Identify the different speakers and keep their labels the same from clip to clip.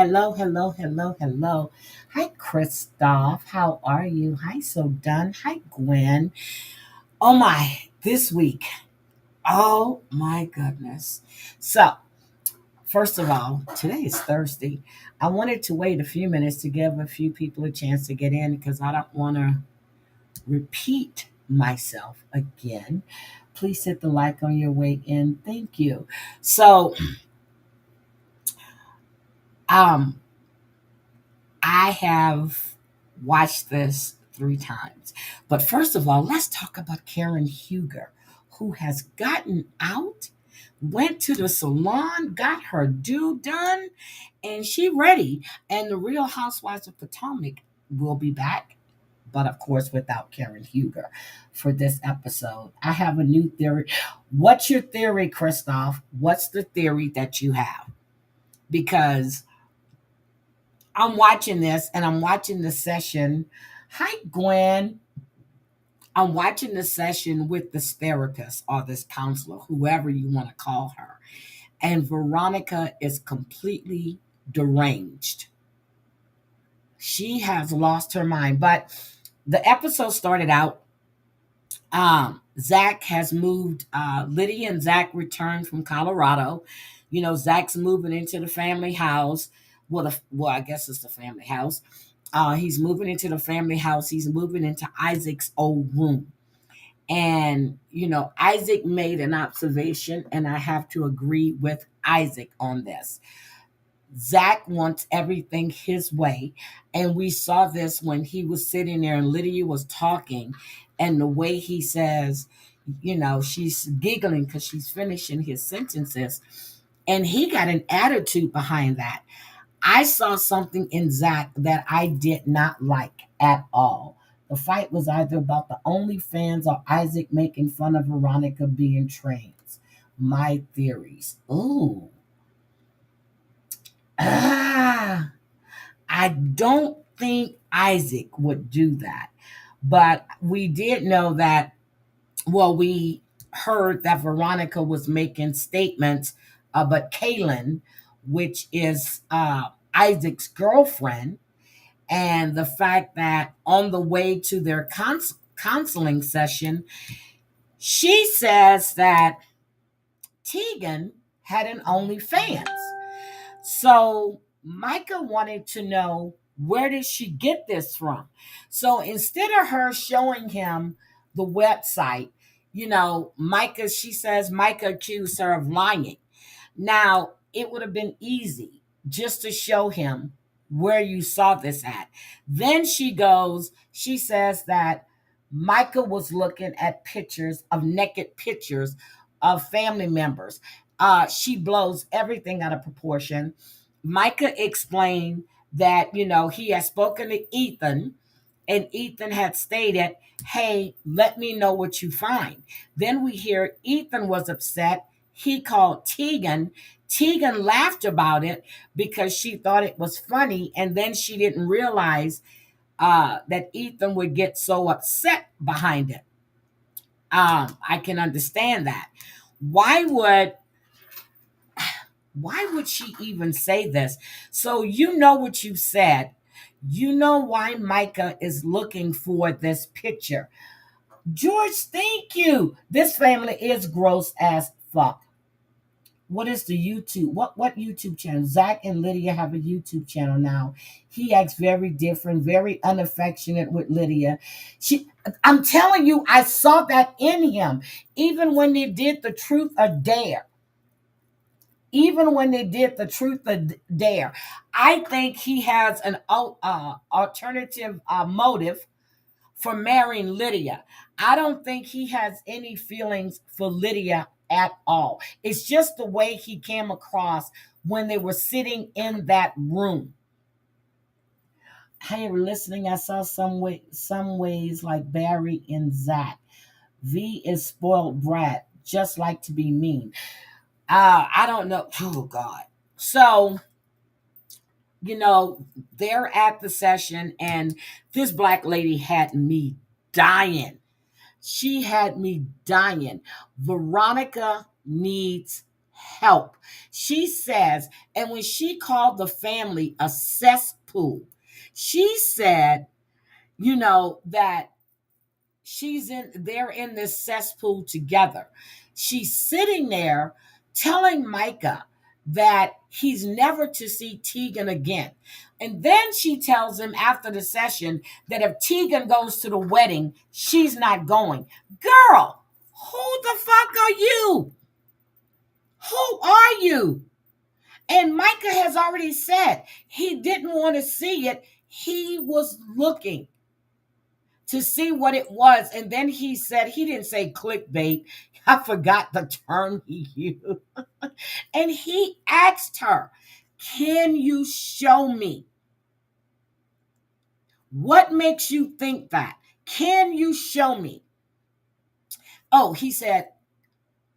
Speaker 1: Hello, hello, hello, hello. Hi, Christoph. How are you? Hi, So Done. Hi, Gwen. Oh my, this week. Oh my goodness. So, first of all, today is Thursday. I wanted to wait a few minutes to give a few people a chance to get in because I don't want to repeat myself again. Please hit the like on your way in. Thank you. So, um, I have watched this 3 times. But first of all, let's talk about Karen Huger, who has gotten out, went to the salon, got her do done, and she ready. And the Real Housewives of Potomac will be back, but of course without Karen Huger for this episode. I have a new theory. What's your theory, Christoph? What's the theory that you have? Because I'm watching this and I'm watching the session. Hi, Gwen. I'm watching the session with this therapist or this counselor, whoever you want to call her. And Veronica is completely deranged. She has lost her mind. But the episode started out. Zach has moved. Lydia and Zach returned from Colorado. You know, Zach's moving into the family house. Well, I guess it's the family house. He's moving into the family house. He's moving into Isaac's old room. And, you know, Isaac made an observation, and I have to agree with Isaac on this. Zach wants everything his way. And we saw this when he was sitting there and Lydia was talking, and the way he says, you know, she's giggling because she's finishing his sentences. And he got an attitude behind that. I saw something in Zach that I did not like at all. The fight was either about the OnlyFans or Isaac making fun of Veronica being trans. My theories. Ooh. Ah. I don't think Isaac would do that. But we did know that, well, we heard that Veronica was making statements about Kaylin, which is Isaac's girlfriend, and the fact that on the way to their counseling session, she says that Teegan had an OnlyFans. So Micah wanted to know, where did she get this from? So instead of her showing him the website, you know, she says Micah accused her of lying. Now, it would have been easy just to show him where you saw this at. Then she says that Micah was looking at pictures of naked pictures of family members. She blows everything out of proportion. Micah explained that, you know, he had spoken to Ethan, and Ethan had stated, hey, let me know what you find. Then we hear Ethan was upset. He called Teegan. Teegan laughed about it because she thought it was funny, and then she didn't realize that Ethan would get so upset behind it. I can understand that. Why would why would she even say this? So you know what you said. You know why Micah is looking for this picture. George, thank you. This family is gross as fuck. What is the YouTube? What YouTube channel? Zach and Lydia have a YouTube channel now. He acts very different, very unaffectionate with Lydia. I'm telling you, I saw that in him. Even when they did the truth or dare. Even when they did the truth or dare. I think he has an alternative motive for marrying Lydia. I don't think he has any feelings for Lydia at all. It's just the way he came across when they were sitting in that room. Hey, listening, I saw some ways like Barry and Zach. V is spoiled brat, just like to be mean. I don't know. Oh God. So, you know, they're at the session, and this black lady had me dying. She had me dying. Veronica needs help. She says, and when she called the family a cesspool, she said, that they're in this cesspool together. She's sitting there telling Micah that he's never to see Teegan again. And then she tells him after the session that if Teegan goes to the wedding, she's not going. Girl, who the fuck are you? Who are you? And Micah has already said he didn't want to see it. He was looking to see what it was. And then he said, he didn't say clickbait. I forgot the term he used. And he asked her, can you show me? What makes you think that? Can you show me? Oh, he said,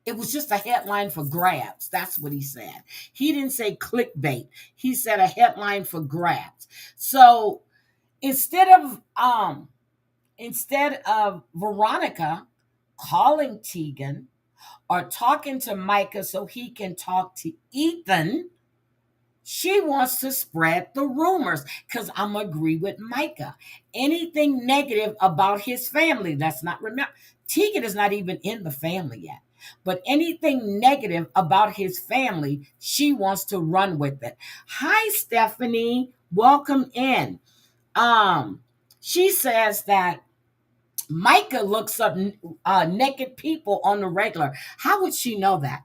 Speaker 1: it was just a headline for grabs. That's what he said. He didn't say clickbait. He said a headline for grabs. So instead of Veronica calling Teegan or talking to Micah so he can talk to Ethan, she wants to spread the rumors because I'm agree with Micah. Anything negative about his family, that's not remember. Teegan is not even in the family yet. But anything negative about his family, she wants to run with it. Hi, Stephanie. Welcome in. She says that Micah looks up naked people on the regular. How would she know that?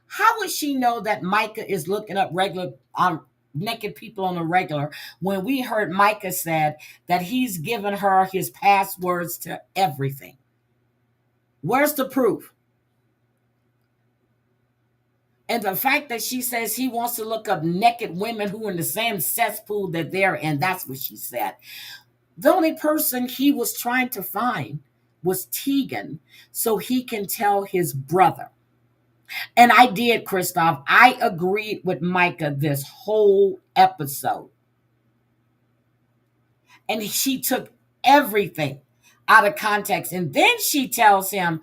Speaker 1: How would she know that Micah is looking up regular naked people on the regular when we heard Micah said that he's given her his passwords to everything? Where's the proof? And the fact that she says he wants to look up naked women who are in the same cesspool that they're in, that's what she said. The only person he was trying to find was Teegan so he can tell his brother. And I did, Christoph. I agreed with Micah this whole episode. And she took everything out of context. And then she tells him,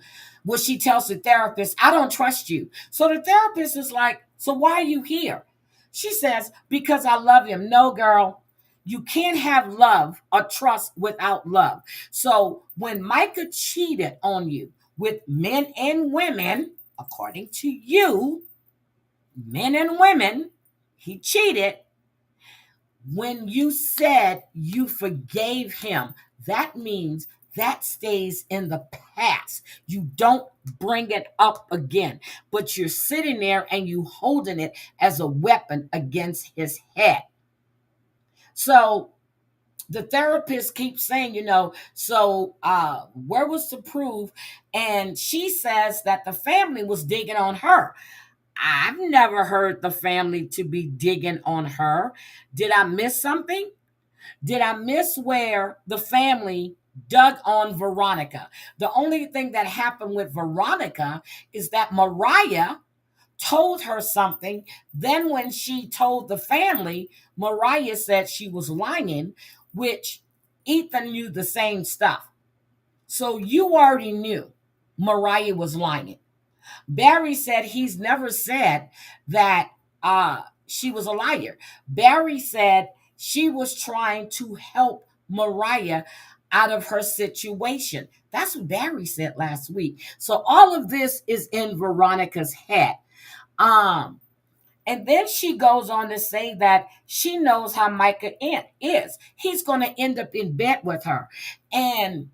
Speaker 1: she tells the therapist, I don't trust you. So the therapist is like, so why are you here? She says, because I love him. No, girl, you can't have love or trust without love. So when Micah cheated on you with men and women, according to you, men and women, he cheated. When you said you forgave him, that means that stays in the past. You don't bring it up again, but you're sitting there and you holding it as a weapon against his head. So the therapist keeps saying, where was the proof? And she says that the family was digging on her. I've never heard the family to be digging on her. Did I miss something? Did I miss where the family dug on Veronica? The only thing that happened with Veronica is that Mariah told her something. Then when she told the family, Mariah said she was lying, which Ethan knew the same stuff. So you already knew Mariah was lying. Barry said he's never said that she was a liar. Barry said she was trying to help Mariah out of her situation. That's what Barry said last week. So all of this is in Veronica's head. And then she goes on to say that she knows how Micah is. He's going to end up in bed with her. And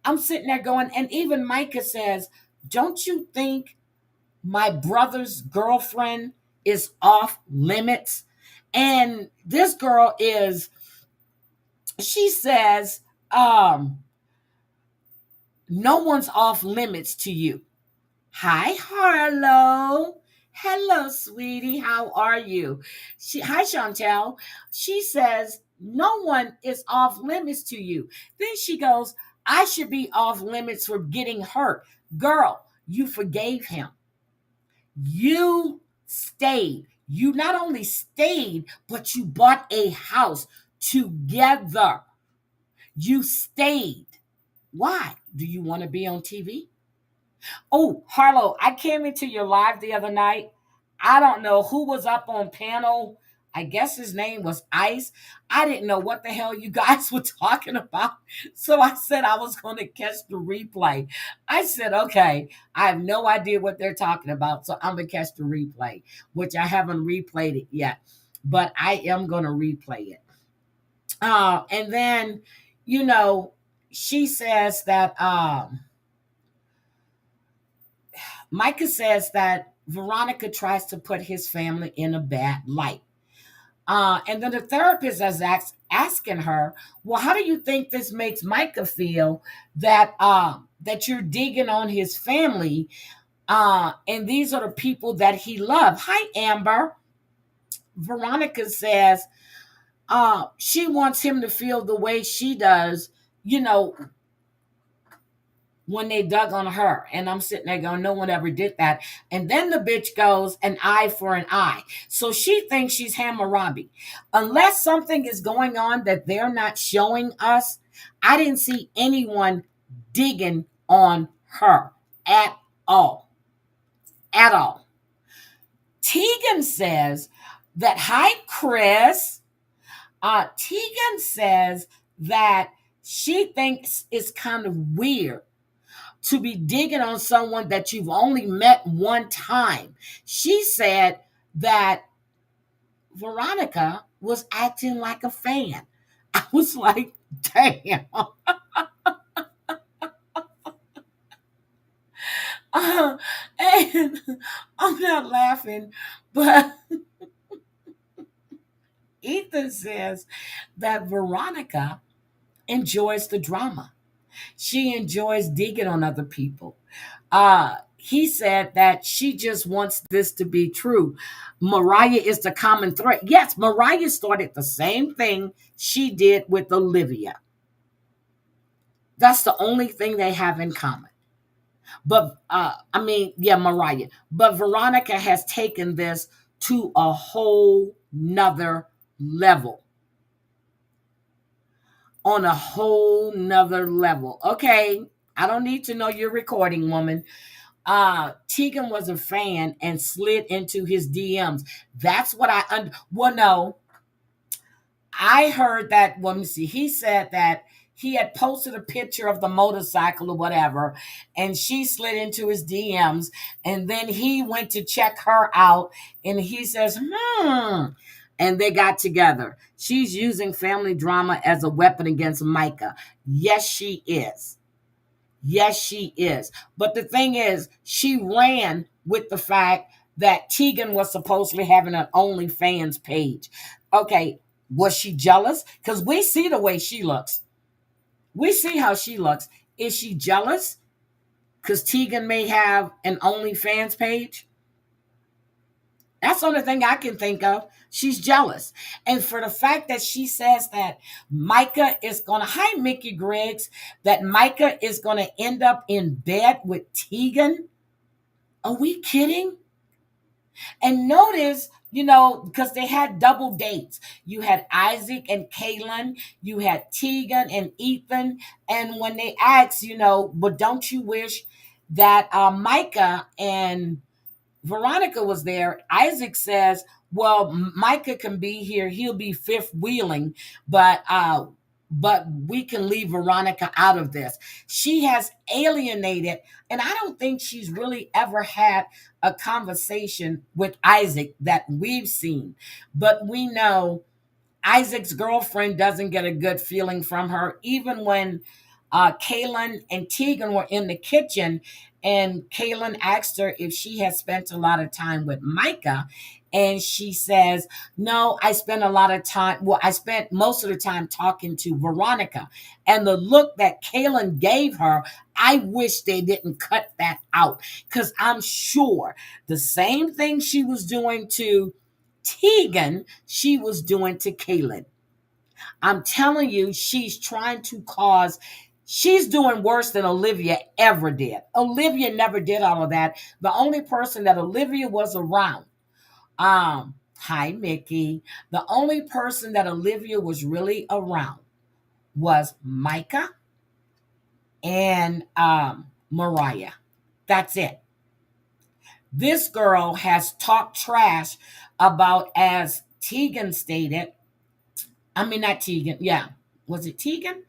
Speaker 1: I'm sitting there going, and even Micah says, don't you think my brother's girlfriend is off limits? And this girl she says, no one's off limits to you. Hi, Harlow. Hello, sweetie. How are you? Hi, Chantel. She says, no one is off limits to you. Then she goes, I should be off limits for getting hurt. Girl, you forgave him. You stayed. You not only stayed, but you bought a house together. You stayed. Why? Do you want to be on TV? Oh, Harlow, I came into your live the other night. I don't know who was up on panel. I guess his name was Ice. I didn't know what the hell you guys were talking about. So I said I was going to catch the replay. I said, okay, I have no idea what they're talking about. So I'm going to catch the replay, which I haven't replayed it yet, but I am going to replay it. And then, you know, she says that Micah says that Veronica tries to put his family in a bad light. And then the therapist is asking her, "Well, how do you think this makes Micah feel that you're digging on his family? And these are the people that he loved." Hi, Amber. Veronica says she wants him to feel the way she does, you know, when they dug on her. And I'm sitting there going, no one ever did that. And then the bitch goes, an eye for an eye. So she thinks she's Hammurabi. Unless something is going on that they're not showing us, I didn't see anyone digging on her at all. At all. Teegan says that, hi, Chris. Teegan says that she thinks it's kind of weird to be digging on someone that you've only met one time. She said that Veronica was acting like a fan. I was like, damn. And I'm not laughing, but Ethan says that Veronica enjoys the drama. She enjoys digging on other people. He said that she just wants this to be true. Mariah is the common thread. Yes, Mariah started the same thing she did with Olivia. That's the only thing they have in common. But yeah, Mariah. But Veronica has taken this to a whole nother level. On a whole nother level. Okay, I don't need to know your recording, woman. Teegan was a fan and slid into his DMs. That's what well, no, I heard that. Well, let me see. He said that he had posted a picture of the motorcycle or whatever, and she slid into his DMs, and then he went to check her out, and he says, and they got together. She's using family drama as a weapon against Micah. Yes, she is. Yes, she is. But the thing is, she ran with the fact that Teegan was supposedly having an OnlyFans page. Okay, was she jealous? Because we see the way she looks. We see how she looks. Is she jealous? Because Teegan may have an OnlyFans page? That's the only thing I can think of. She's jealous. And for the fact that she says that Micah is going to, hi, Mickey Griggs, that Micah is going to end up in bed with Teegan. Are we kidding? And notice, because they had double dates. You had Isaac and Kaylin, you had Teegan and Ethan. And when they asked, but don't you wish that Micah and Veronica was there, Isaac says, well, Micah can be here. He'll be fifth wheeling, but we can leave Veronica out of this. She has alienated, and I don't think she's really ever had a conversation with Isaac that we've seen. But we know Isaac's girlfriend doesn't get a good feeling from her, even when Kaylin and Teegan were in the kitchen, and Kaylin asked her if she had spent a lot of time with Micah. And she says, no, I spent a lot of time. Well, I spent most of the time talking to Veronica. And the look that Kaylin gave her, I wish they didn't cut that out. Because I'm sure the same thing she was doing to Teegan, she was doing to Kaylin. I'm telling you, she's trying to cause, she's doing worse than Olivia ever did. Olivia never did all of that. The only person that Olivia was around, hi, Mickey. The only person that Olivia was really around was Micah and Mariah. That's it. This girl has talked trash about, as Teegan stated, I mean, not Teegan, yeah. Was it Teegan?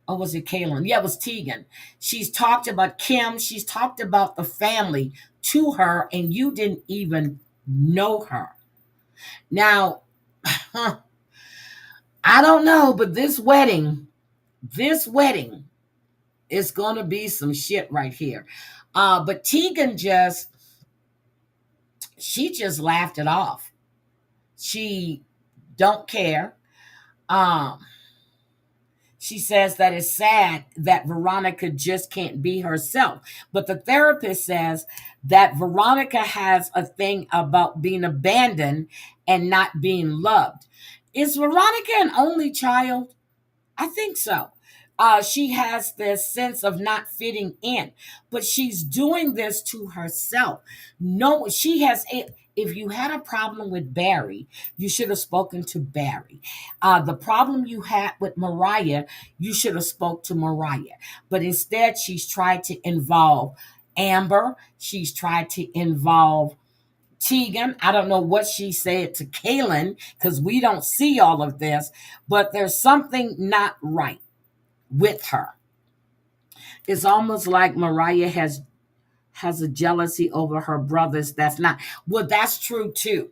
Speaker 1: Or was it Kaylin? Yeah, it was Teegan. She's talked about Kim. She's talked about the family to her, and you didn't even know her. Now, I don't know, but this wedding is going to be some shit right here. But Teegan she just laughed it off. She don't care. Um, She says that it's sad that Veronica just can't be herself. But the therapist says that Veronica has a thing about being abandoned and not being loved. Is Veronica an only child? I think so. She has this sense of not fitting in, but she's doing this to herself. No, she has a. If you had a problem with Barry, you should have spoken to Barry. The problem you had with Mariah, you should have spoke to Mariah. But instead, she's tried to involve Amber. She's tried to involve Teegan. I don't know what she said to Kaylin because we don't see all of this, but there's something not right with her. It's almost like Mariah has a jealousy over her brothers. That's not well, that's true too.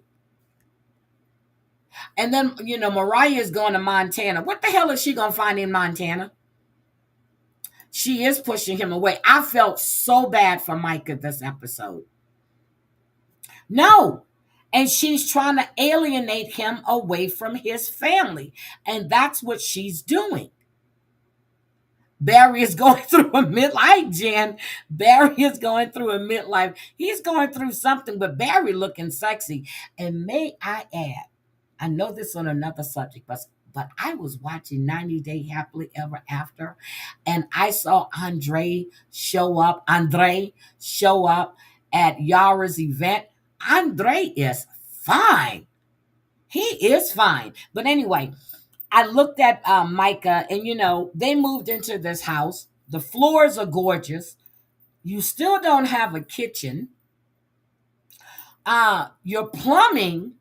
Speaker 1: And then, Mariah is going to Montana. What the hell is she going to find in Montana? She is pushing him away. I felt so bad for Micah this episode. No. And she's trying to alienate him away from his family. And that's what she's doing. Barry is going through a midlife, Jen. Barry is going through a midlife. He's going through something, but Barry looking sexy. And may I add, I know this on another subject, but I was watching 90 Day Happily Ever After, and I saw Andre show up at Yara's event. Andre is fine. He is fine. But anyway, I looked at Micah, and they moved into this house. The floors are gorgeous. You still don't have a kitchen. Your plumbing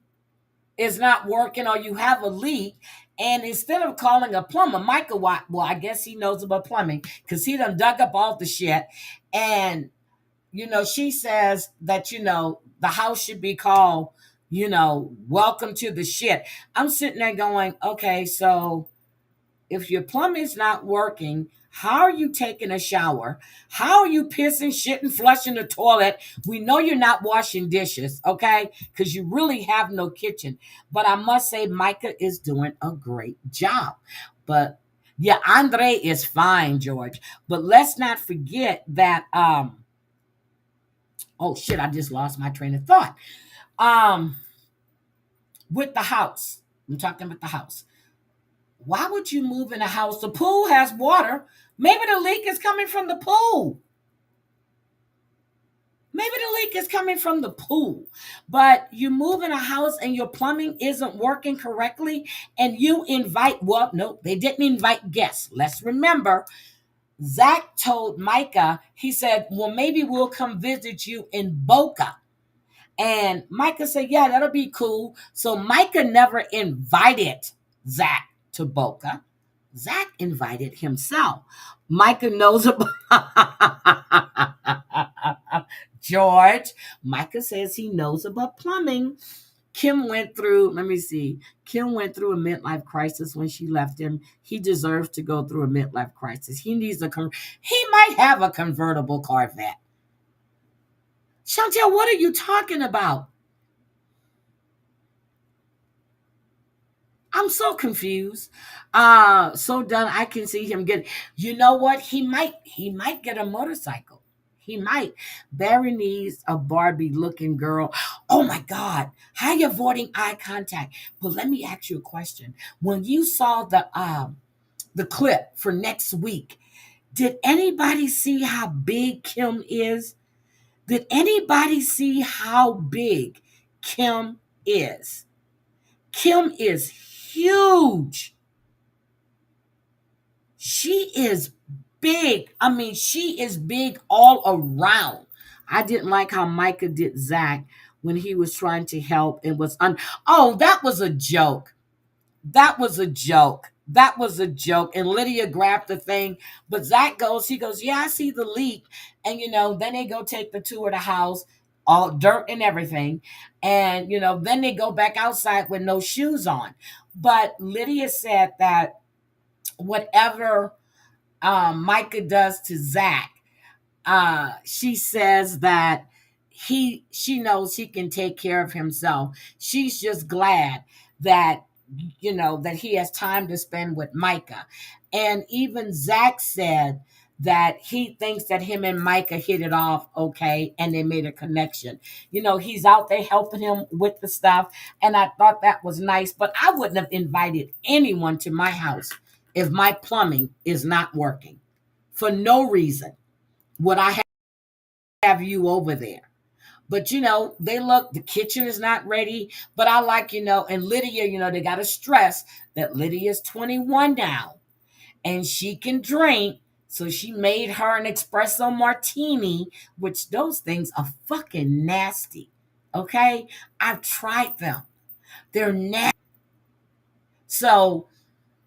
Speaker 1: is not working, or you have a leak. And instead of calling a plumber, Micah, well, I guess he knows about plumbing because he done dug up all the shit. And she says that, the house should be called, welcome to the shit. I'm sitting there going, okay, so if your plumbing's not working, how are you taking a shower? How are you pissing, shitting, flushing the toilet? We know you're not washing dishes, okay? Because you really have no kitchen. But I must say, Micah is doing a great job. But yeah, Andre is fine, George. But let's not forget that oh shit, I just lost my train of thought. Um, with the house. I'm talking about the house. Why would you move in a house? The pool has water. Maybe the leak is coming from the pool. Maybe the leak is coming from the pool. But you move in a house and your plumbing isn't working correctly, and you invite, well, no, they didn't invite guests. Let's remember, Zach told Micah, he said, well, maybe we'll come visit you in Boca. And Micah said, yeah, that'll be cool. So Micah never invited Zach to Boca. Zach invited himself. Micah knows about George. Micah says he knows about plumbing. Kim went through, let me see. Kim went through a midlife crisis when she left him. He deserves to go through a midlife crisis. He needs he might have a convertible Corvette. Chantel, what are you talking about? I'm so confused. So done. I can see him get. You know what? He might get a motorcycle. He might. Barry needs a Barbie looking girl. Oh my God. How you avoiding eye contact? But let me ask you a question. When you saw the clip for next week, did anybody see how big Kim is? Did anybody see how big Kim is? Kim is huge. She is big. I mean, she is big all around. I didn't like how Micah did Zach when he was trying to help and was oh, that was a joke. That was a joke. That was a joke. And Lydia grabbed the thing, but Zach goes, he goes, yeah, I see the leak. And then they go take the tour of the house, all dirt and everything. And then they go back outside with no shoes on. But Lydia said that whatever Micah does to Zach, she says that she knows he can take care of himself. She's just glad that that he has time to spend with Micah. And even Zach said that he thinks that him and Micah hit it off okay and they made a connection. He's out there helping him with the stuff, and I thought that was nice, but I wouldn't have invited anyone to my house if my plumbing is not working. For no reason would I have you over there. But they look, the kitchen is not ready. But I like, and Lydia, they got to stress that Lydia is 21 now and she can drink. So she made her an espresso martini, which those things are fucking nasty. Okay? I've tried them. They're nasty. So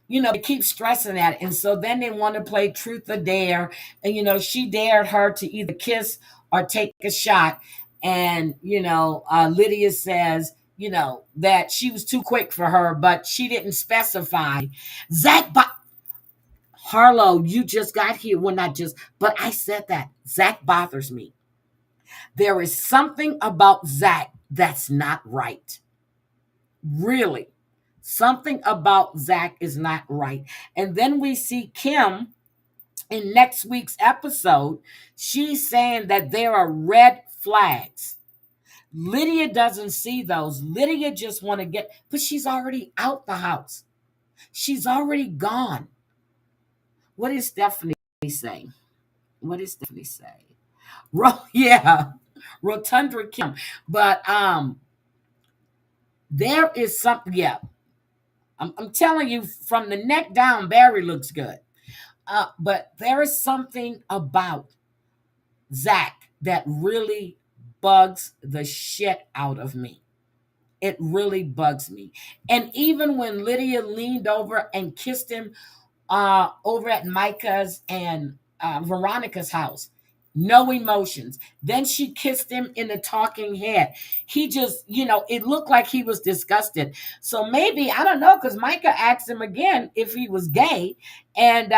Speaker 1: they keep stressing that. And so then they want to play truth or dare. And, she dared her to either kiss or take a shot. And, Lydia says, that she was too quick for her, but she didn't specify. Zach, Harlow, you just got here. Well, not just, but I said that. Zach bothers me. There is something about Zach that's not right. Really. Something about Zach is not right. And then we see Kim in next week's episode. She's saying that there are red flags. Lydia doesn't see those. Lydia just want to but she's already out the house. She's already gone. What is Stephanie saying? What is Stephanie saying? Yeah, Rotundra Kim. But there is something. Yeah, I'm telling you, from the neck down, Barry looks good. But there is something about Zach that really bugs the shit out of me. It really bugs me. And even when Lydia leaned over and kissed him over at Micah's and Veronica's house, no emotions. Then she kissed him in the talking head. He just, it looked like he was disgusted. So maybe, I don't know, because Micah asked him again if he was gay. And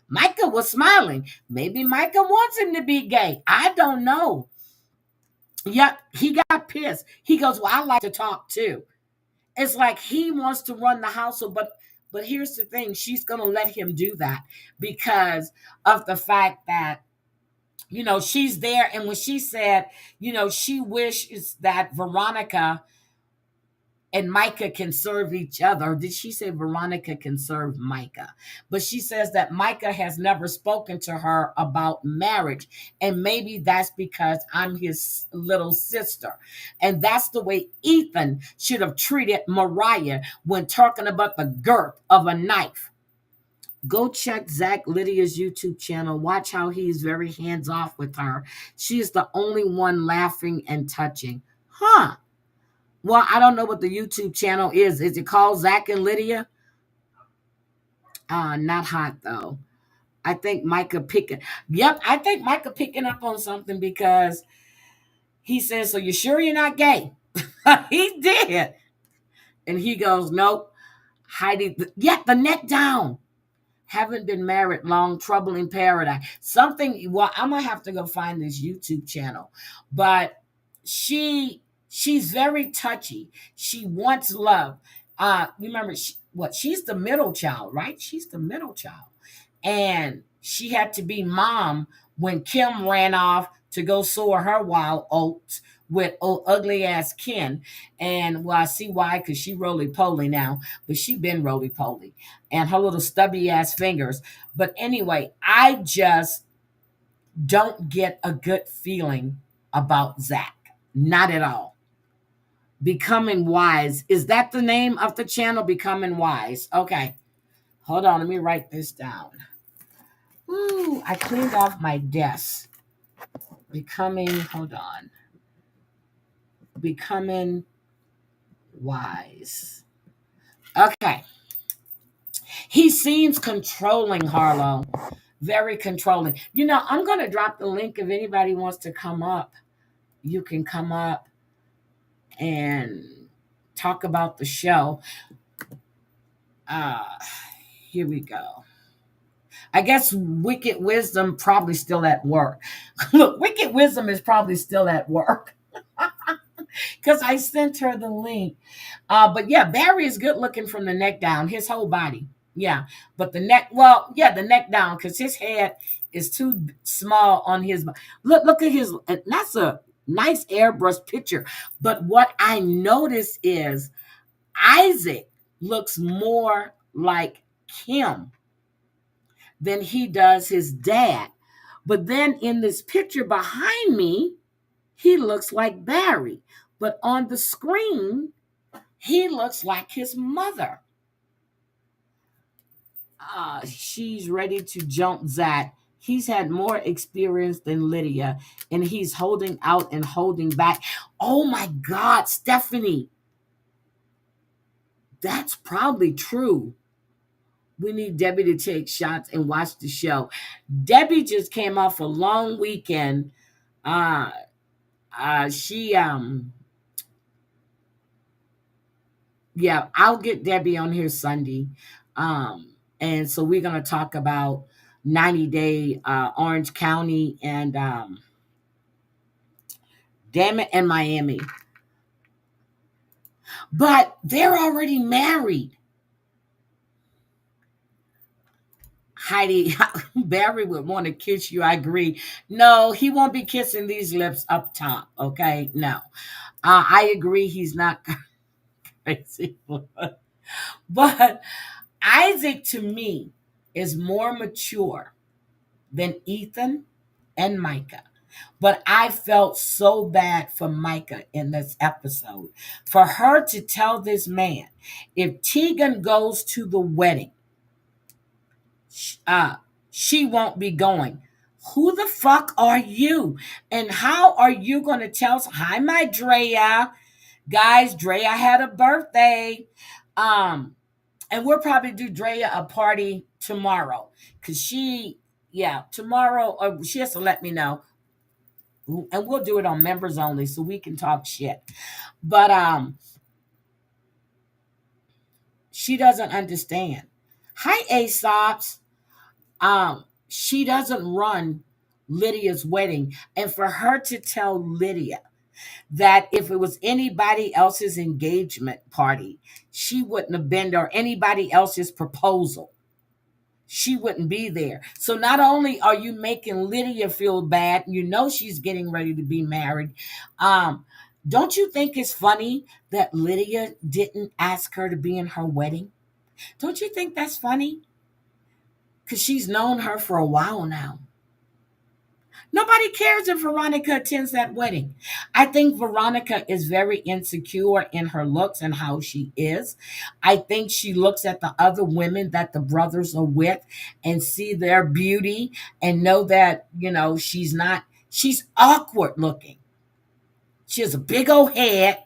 Speaker 1: Micah was smiling. Maybe Micah wants him to be gay. I don't know. Yeah, he got pissed. He goes, well, I like to talk too. It's like he wants to run the household, but here's the thing. She's going to let him do that because of the fact that, she's there. And when she said, she wishes that Veronica and Micah can serve each other. Or did she say Veronica can serve Micah? But she says that Micah has never spoken to her about marriage. And maybe that's because I'm his little sister. And that's the way Ethan should have treated Mariah when talking about the girth of a knife. Go check Zach Lydia's YouTube channel. Watch how he's very hands off with her. She is the only one laughing and touching. Huh. Well, I don't know what the YouTube channel is. Is it called Zach and Lydia? Not hot though. I think Micah picking. Yep, I think Micah picking up on something because he says, "So you sure you're not gay?" He did, and he goes, "Nope." Heidi, the neck down. Haven't been married long, trouble in paradise. Something. Well, I'm gonna have to go find this YouTube channel, but she's very touchy. She wants love. Remember, she's the middle child, right? She's the middle child. And she had to be mom when Kim ran off to go sow her wild oats with ugly ass Ken. And well, I see why, because she roly poly now, but she been roly poly. And her little stubby ass fingers. But anyway, I just don't get a good feeling about Zach. Not at all. Becoming Wise. Is that the name of the channel? Becoming Wise. Okay. Hold on. Let me write this down. Ooh, I cleaned off my desk. hold on, becoming wise. Okay. He seems controlling, Harlow. Very controlling. I'm going to drop the link if anybody wants to come up. You can come up and talk about the show. Uh, Here we go. I guess Wicked Wisdom probably still at work. Look, Wicked Wisdom is probably still at work because I sent her the link. But yeah, Barry is good looking from the neck down, his whole body. Yeah, but the neck, well, yeah, the neck down because his head is too small on his. Look at his. That's a nice airbrush picture. But what I notice is Isaac looks more like Kim than he does his dad. But then in this picture behind me, he looks like Barry. But on the screen, he looks like his mother. She's ready to jump Zach. He's had more experience than Lydia, and he's holding out and holding back. Oh my God, Stephanie. That's probably true. We need Debbie to take shots and watch the show. Debbie just came off a long weekend. Uh, she Yeah, I'll get Debbie on here Sunday. And so we're gonna talk about 90 Day Orange County and damn it and Miami. But they're already married. Heidi, Barry would want to kiss you. I agree. No, he won't be kissing these lips up top. Okay, no. I agree. He's not crazy, but Isaac to me is more mature than Ethan and Micah. But I felt so bad for Micah in this episode. For her to tell this man, if Teegan goes to the wedding, uh, she won't be going. Who the fuck are you? And how are you going to tell? Hi, my Drea. Guys, Drea had a birthday. And we'll probably do Drea a party tomorrow. Because tomorrow, she has to let me know. And we'll do it on members only so we can talk shit. But she doesn't understand. Hi, Aesop's. She doesn't run Lydia's wedding. And for her to tell Lydia that if it was anybody else's engagement party, she wouldn't have been there, or anybody else's proposal, she wouldn't be there. So not only are you making Lydia feel bad, she's getting ready to be married. Don't you think it's funny that Lydia didn't ask her to be in her wedding? Don't you think that's funny? Because she's known her for a while now. Nobody cares if Veronica attends that wedding. I think Veronica is very insecure in her looks and how she is. I think she looks at the other women that the brothers are with and see their beauty and know that, she's awkward looking. She has a big old head.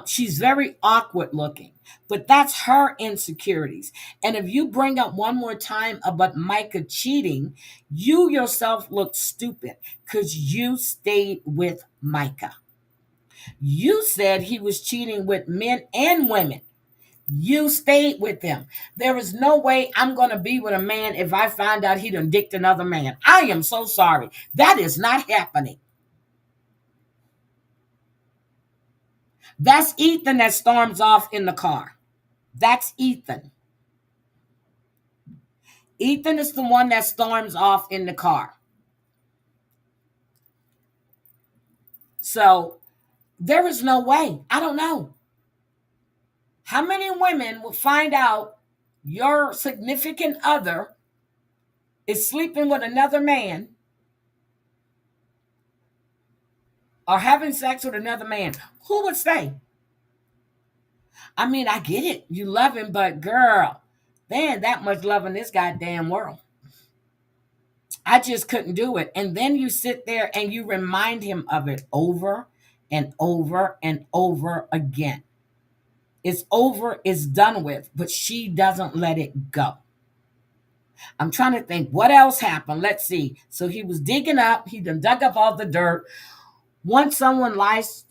Speaker 1: She's very awkward looking, but that's her insecurities. And if you bring up one more time about Micah cheating, you yourself look stupid because you stayed with Micah. You said he was cheating with men and women. You stayed with him. There is no way I'm going to be with a man if I find out he done dicked another man. I am so sorry. That is not happening. That's Ethan that storms off in the car. That's Ethan. Ethan is the one that storms off in the car. So there is no way. I don't know. How many women will find out your significant other is sleeping with another man or having sex with another man? Who would say? I mean, I get it. You love him, but girl, there ain't that much love in this goddamn world. I just couldn't do it. And then you sit there and you remind him of it over and over and over again. It's over, it's done with, but she doesn't let it go. I'm trying to think what else happened. Let's see. So he was digging up, he done dug up all the dirt. Once someone lies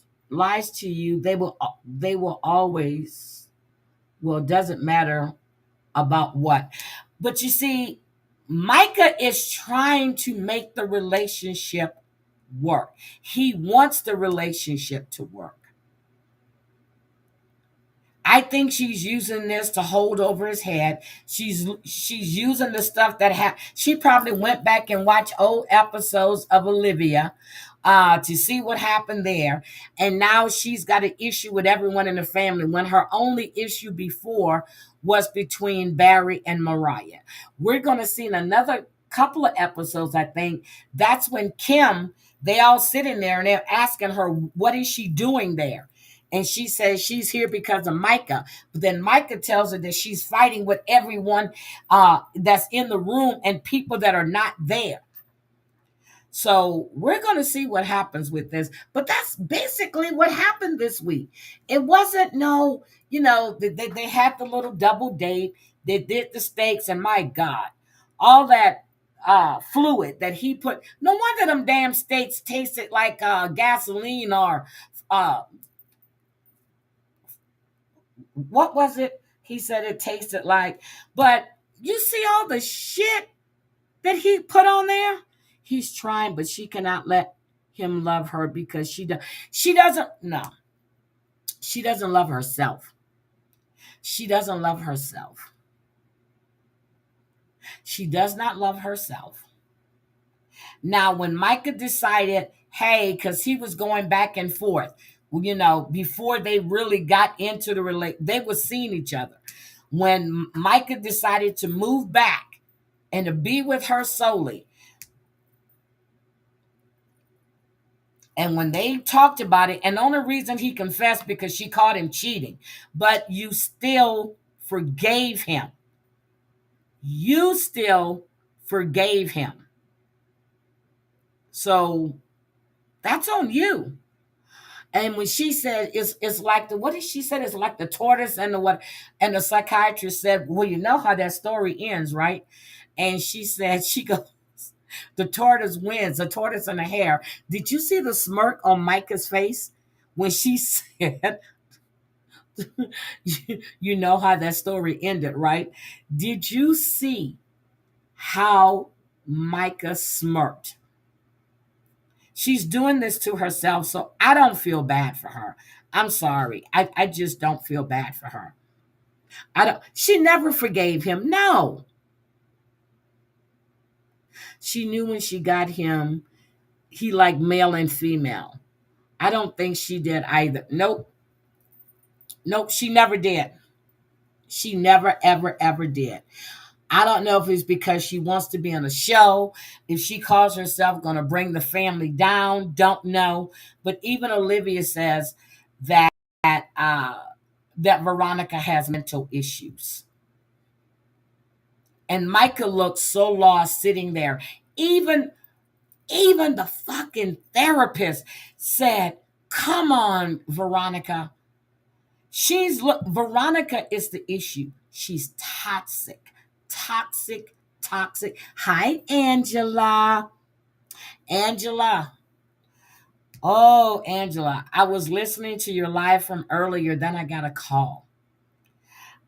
Speaker 1: to you, they will always, well, it doesn't matter about what. But you see, Micah is trying to make the relationship work. He wants the relationship to work. I think she's using this to hold over his head. She's using the stuff that she probably went back and watched old episodes of Olivia to see what happened there. And now she's got an issue with everyone in the family when her only issue before was between Barry and Mariah. We're going to see in another couple of episodes, I think, that's when Kim, they all sitting there and they're asking her, what is she doing there? And she says she's here because of Micah. But then Micah tells her that she's fighting with everyone that's in the room and people that are not there. So we're going to see what happens with this. But that's basically what happened this week. It wasn't no, they had the little double date. They did the steaks. And my God, all that fluid that he put. No wonder them damn steaks tasted like gasoline or what was it? He said it tasted like. But you see all the shit that he put on there? He's trying, but she cannot let him love her because she doesn't no. She doesn't love herself. She doesn't love herself. She does not love herself. Now, when Micah decided, hey, because he was going back and forth, before they really got into the relate, they were seeing each other. When Micah decided to move back and to be with her solely, and when they talked about it, and the only reason he confessed because she caught him cheating, but you still forgave him. You still forgave him. So that's on you. And when she said it's like what did she say? It's like the tortoise and the what? And the psychiatrist said, well, you know how that story ends, right? And she said, she goes, the tortoise wins, the tortoise and the hare. Did you see the smirk on Micah's face when she said, you know how that story ended, right? Did you see how Micah smirked? She's doing this to herself, so I don't feel bad for her. I'm sorry. I just don't feel bad for her. She never forgave him. No. She knew when she got him, he liked male and female. I don't think she did either. Nope. Nope, she never did. She never, ever, ever did. I don't know if it's because she wants to be on a show, if she calls herself going to bring the family down, don't know. But even Olivia says that that Veronica has mental issues. And Micah looked so lost sitting there. Even the fucking therapist said, "Come on, Veronica." Veronica is the issue. She's toxic. Toxic, toxic. Hi, Angela. Angela. Oh, Angela. I was listening to your live from earlier, then I got a call.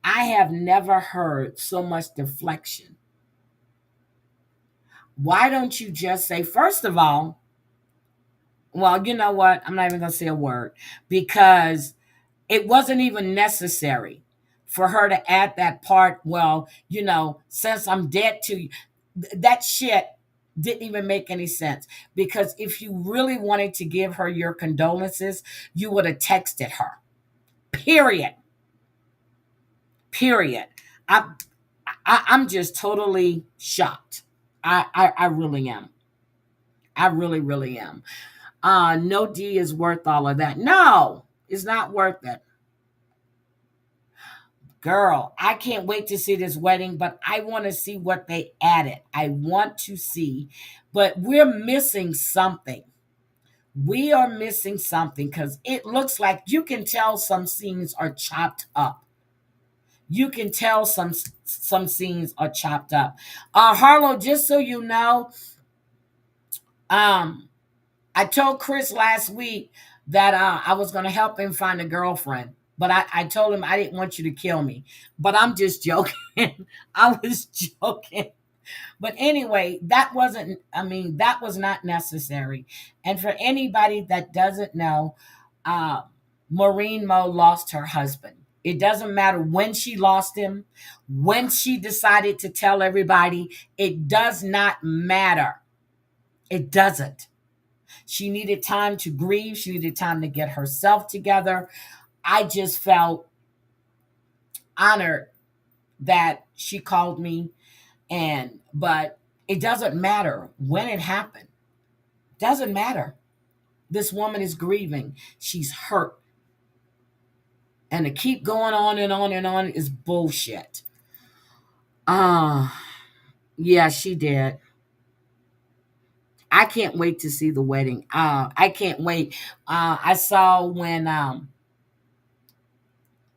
Speaker 1: I have never heard so much deflection. Why don't you just say, first of all, well, you know what? I'm not even going to say a word because it wasn't even necessary for her to add that part. Well, since I'm dead to you, that shit didn't even make any sense. Because if you really wanted to give her your condolences, you would have texted her. Period. Period. I'm just totally shocked. I really am. I really, really am. No D is worth all of that. No, it's not worth it. Girl, I can't wait to see this wedding, but I want to see what they added. I want to see, but we're missing something. We are missing something because it looks like you can tell some scenes are chopped up. You can tell some scenes are chopped up. Harlow, just so you know, um, I told Chris last week that I was going to help him find a girlfriend, but I told him I didn't want you to kill me. But I'm just joking. I was joking. But anyway, that wasn't, I mean, that was not necessary. And for anybody that doesn't know, uh, Maureen Moe lost her husband. It doesn't matter when she lost him, when she decided to tell everybody, it does not matter. It doesn't. She needed time to grieve. She needed time to get herself together. I just felt honored that she called me, and but it doesn't matter when it happened. Doesn't matter. This woman is grieving. She's hurt. And to keep going on and on and on is bullshit. Ah, yeah, she did. I can't wait to see the wedding. I can't wait. I saw when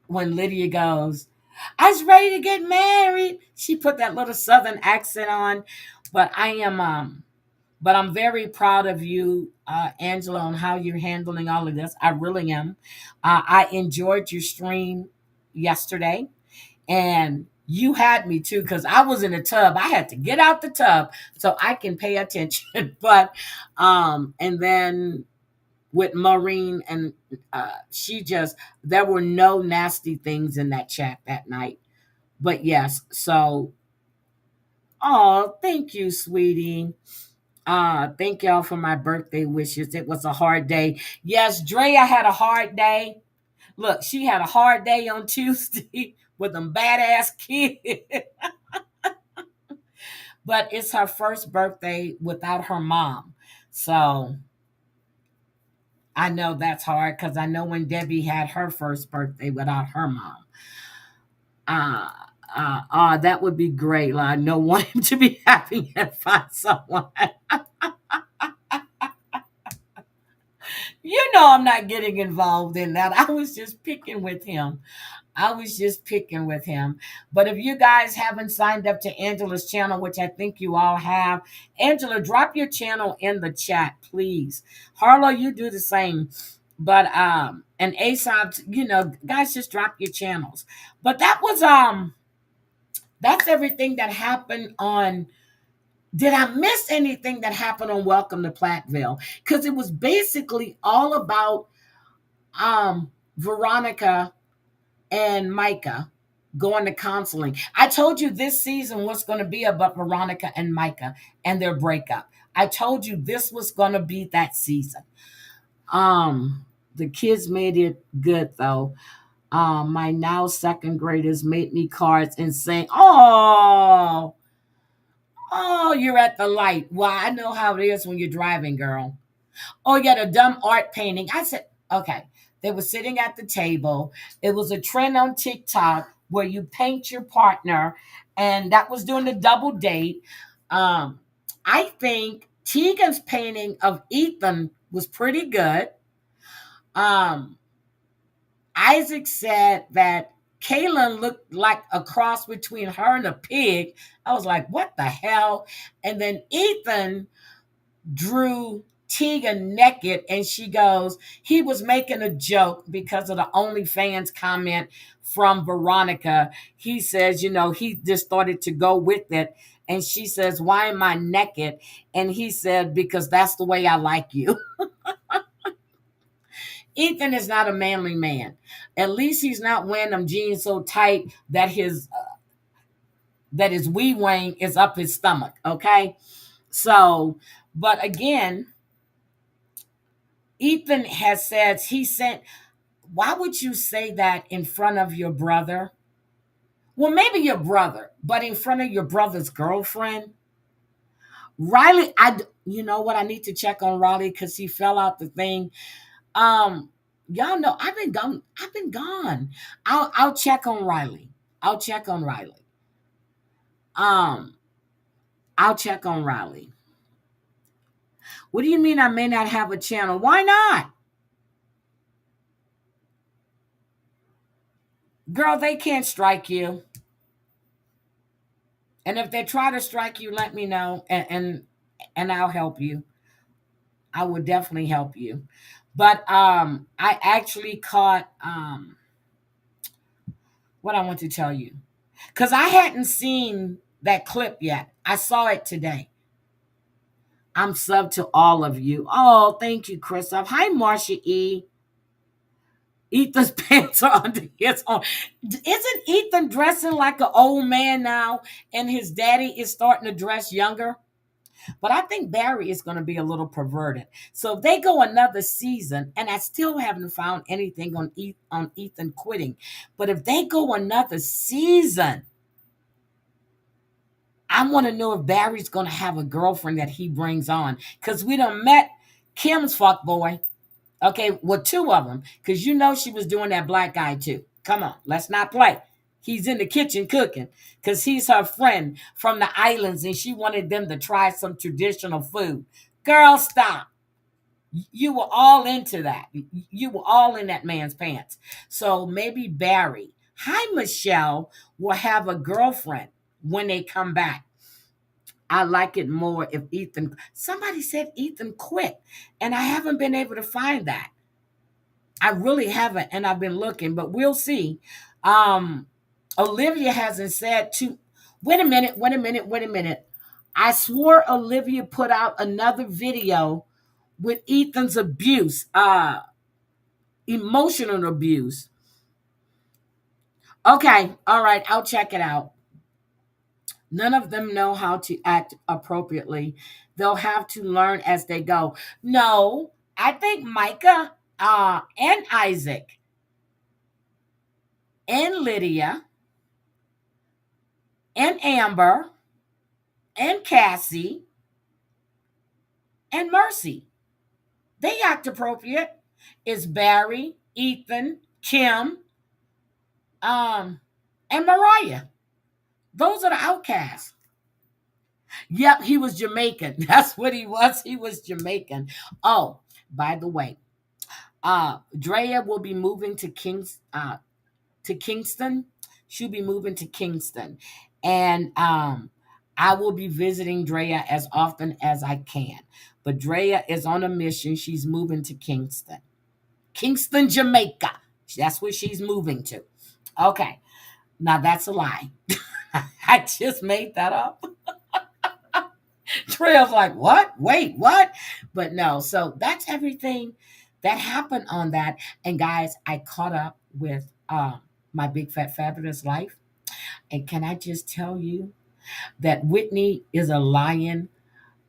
Speaker 1: Lydia goes, I was ready to get married. She put that little southern accent on. But I am but I'm very proud of you, Angela, on how you're handling all of this. I really am. I enjoyed your stream yesterday, and you had me too because I was in the tub. I had to get out the tub so I can pay attention. But and then with Maureen, and she just, there were no nasty things in that chat that night. But yes, so oh, thank you, sweetie. Thank y'all for my birthday wishes. It was a hard day. Yes, Drea had a hard day. Look, she had a hard day on Tuesday with them badass kids. But it's her first birthday without her mom. So I know that's hard because I know when Debbie had her first birthday without her mom. Uh, that would be great. Like, I don't want him to be happy and find someone. You know, I'm not getting involved in that. I was just picking with him. I was just picking with him. But if you guys haven't signed up to Angela's channel, which I think you all have, Angela, drop your channel in the chat, please. Harlow, you do the same. But and Aesop, you know, guys, just drop your channels. But that was that's everything that happened on. Did I miss anything that happened on Welcome to Plathville? Because it was basically all about Veronica and Micah going to counseling. I told you this season was going to be about Veronica and Micah and their breakup. I told you this was going to be that season. The kids made it good though. My now second graders made me cards and saying, oh, you're at the light. Well, I know how it is when you're driving, girl. Oh, yeah, the dumb art painting. I said, okay. They were sitting at the table. It was a trend on TikTok where you paint your partner, and that was during the double date. Um, I think Teegan's painting of Ethan was pretty good. Um, Isaac said that Kaylin looked like a cross between her and a pig. I was like, what the hell? And then Ethan drew Teegan naked, and she goes, he was making a joke because of the OnlyFans comment from Veronica. He says, you know, he just started to go with it. And she says, why am I naked? And he said, because that's the way I like you. Ethan is not a manly man. At least he's not wearing them jeans so tight that his wee wing is up his stomach. Okay, so but again, Ethan has said he sent. Why would you say that in front of your brother? Well, maybe your brother, but in front of your brother's girlfriend. Riley, you know what? I need to check on Riley because he fell out the thing. Um, y'all know I've been gone. I've been gone. I'll check on Riley. I'll check on Riley. Um, I'll check on Riley. What do you mean I may not have a channel? Why not? Girl, they can't strike you. And if they try to strike you, let me know and I'll help you. I would definitely help you. But I actually caught what I want to tell you. Cuz I hadn't seen that clip yet. I saw it today. I'm sub to all of you. Oh, thank you, Christoph. Hi, Marcia E. Ethan's pants are under his arm. Isn't Ethan dressing like an old man now? And his daddy is starting to dress younger? But I think Barry is going to be a little perverted. So if they go another season, and I still haven't found anything on Ethan quitting, but if they go another season, I want to know if Barry's going to have a girlfriend that he brings on. Because we done met Kim's fuck boy. Okay, well, two of them. Because you know she was doing that black guy too. Come on, let's not play. He's in the kitchen cooking because he's her friend from the islands and she wanted them to try some traditional food. Girl, stop. You were all into that. You were all in that man's pants. So maybe Barry, hi, Michelle, will have a girlfriend when they come back. I like it more if Ethan, somebody said Ethan quit, and I haven't been able to find that. I really haven't, and I've been looking, but we'll see. Um, Olivia hasn't said to, wait a minute. I swore Olivia put out another video with Ethan's abuse, emotional abuse. Okay, all right, I'll check it out. None of them know how to act appropriately. They'll have to learn as they go. No, I think Micah and Isaac and Lydia and Amber and Cassie and Mercy, they act appropriate. It's Barry, Ethan, Kim, and Mariah. Those are the outcasts. Yep, he was Jamaican. That's what he was. He was Jamaican. Oh, by the way, Drea will be moving to Kingston. She'll be moving to Kingston. And I will be visiting Drea as often as I can. But Drea is on a mission. She's moving to Kingston. Kingston, Jamaica. That's where she's moving to. Okay. Now that's a lie. I just made that up. Drea's like, what? Wait, what? But no, so that's everything that happened on that. And guys, I caught up with my big fat fabulous life. And can I just tell you that Whitney is a lion?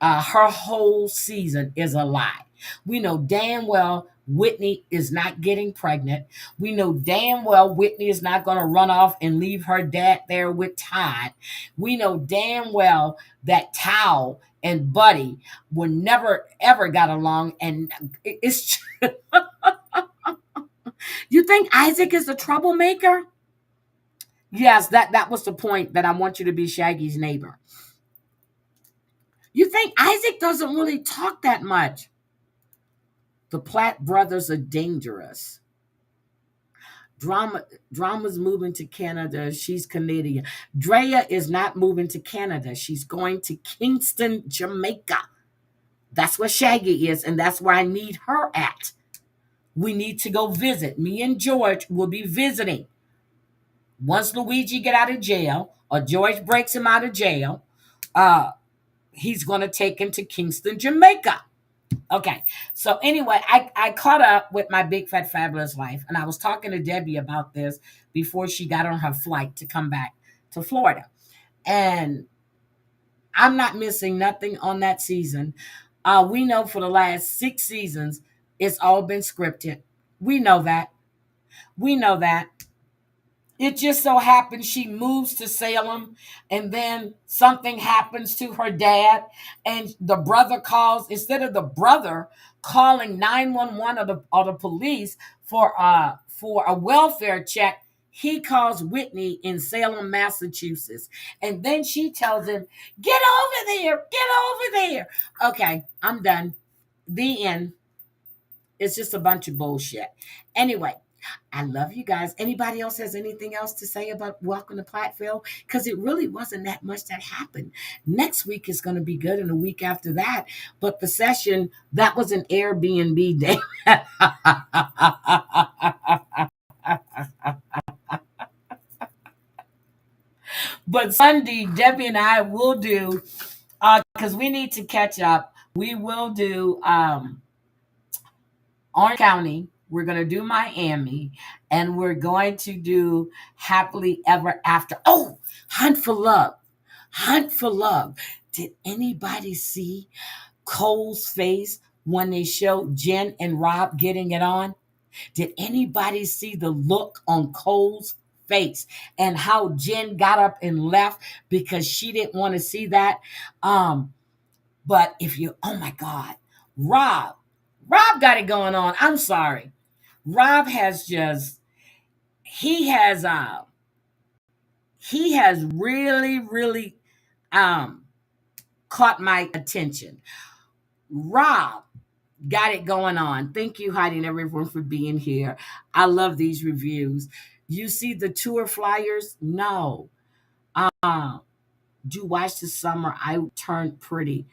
Speaker 1: Her whole season is a lie. We know damn well Whitney is not getting pregnant. We know damn well Whitney is not going to run off and leave her dad there with Todd. We know damn well that Tao and Buddy were never ever got along. And it's you think Isaac is a troublemaker? Yes, that was the point, that I want you to be Shaggy's neighbor. You think Isaac doesn't really talk that much? The Platt brothers are dangerous. Drama's moving to Canada. She's Canadian. Drea is not moving to Canada. She's going to Kingston, Jamaica. That's where Shaggy is, and that's where I need her at. We need to go visit. Me and George will be visiting. Once Luigi get out of jail, or George breaks him out of jail, he's going to take him to Kingston, Jamaica. Okay. So anyway, I caught up with my big fat fabulous life, and I was talking to Debbie about this before she got on her flight to come back to Florida. And I'm not missing nothing on that season. We know for the last 6 seasons, it's all been scripted. We know that. We know that. It just so happens she moves to Salem, and then something happens to her dad, and the brother calls, instead of the brother calling 911 or the police for a welfare check, He calls Whitney in Salem, Massachusetts. And then she tells him, get over there, get over there. Okay, I'm done. The end. It's just a bunch of bullshit. Anyway, I love you guys. Anybody else has anything else to say about Welcome to Plathville? Because it really wasn't that much that happened. Next week is going to be good, and the week after that. But the session, that was an Airbnb day. But Sunday, Debbie and I will do, because we need to catch up. We will do Orange County. We're going to do Miami, and we're going to do Happily Ever After. Oh, Hunt for Love. Hunt for Love. Did anybody see Cole's face when they showed Jen and Rob getting it on? Did anybody see the look on Cole's face and how Jen got up and left because she didn't want to see that? But if you, oh my God, Rob got it going on. I'm sorry. Rob has just, he has really, really um caught my attention. Rob got it going on. Thank you, Heidi, and everyone for being here. I love these reviews. You see the tour flyers? No. Do watch the summer. I turned pretty.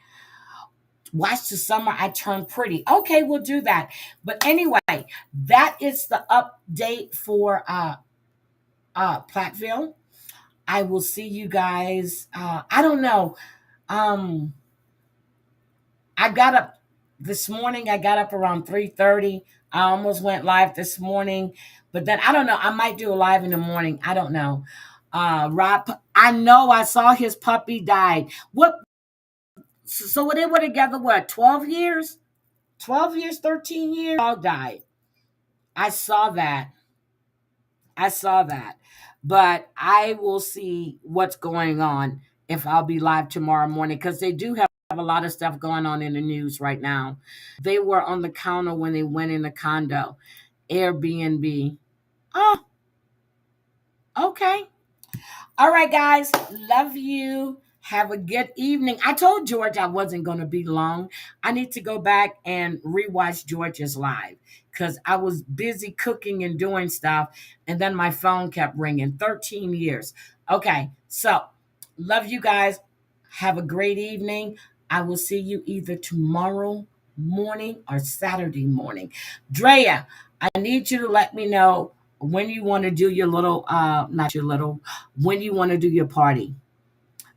Speaker 1: Watch the summer. I turned pretty. Okay, we'll do that. But anyway, that is the update for Plathville. I will see you guys. I don't know. Um, I got up this morning. I got up around 3:30. I almost went live this morning, but then I don't know. I might do a live in the morning. I don't know. Rob, I know I saw his puppy died. What? So they were together. What? 12 years? 12 years? 13 years? All died. I saw that. I saw that. But I will see what's going on if I'll be live tomorrow morning because they do have a lot of stuff going on in the news right now. They were on the counter when they went in the condo, Airbnb. Oh, okay. All right, guys. Love you. Have a good evening. I told George I wasn't going to be long. I need to go back and rewatch George's live because I was busy cooking and doing stuff. And then my phone kept ringing. 13 years. Okay. So, love you guys. Have a great evening. I will see you either tomorrow morning or Saturday morning. Drea, I need you to let me know when you want to do your little not your little when you want to do your party.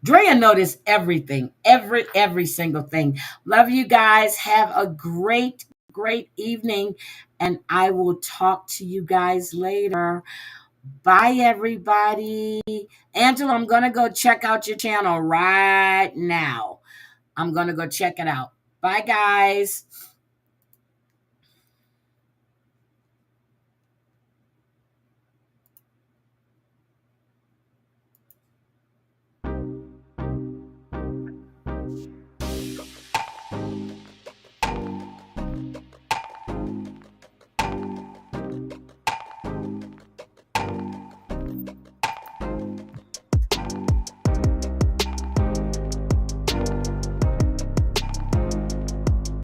Speaker 1: Drea noticed everything, every single thing. Love you guys. Have a great evening, and I will talk to you guys later. Bye, everybody. Angela, I'm gonna go check out your channel right now. I'm gonna go check it out. Bye, guys.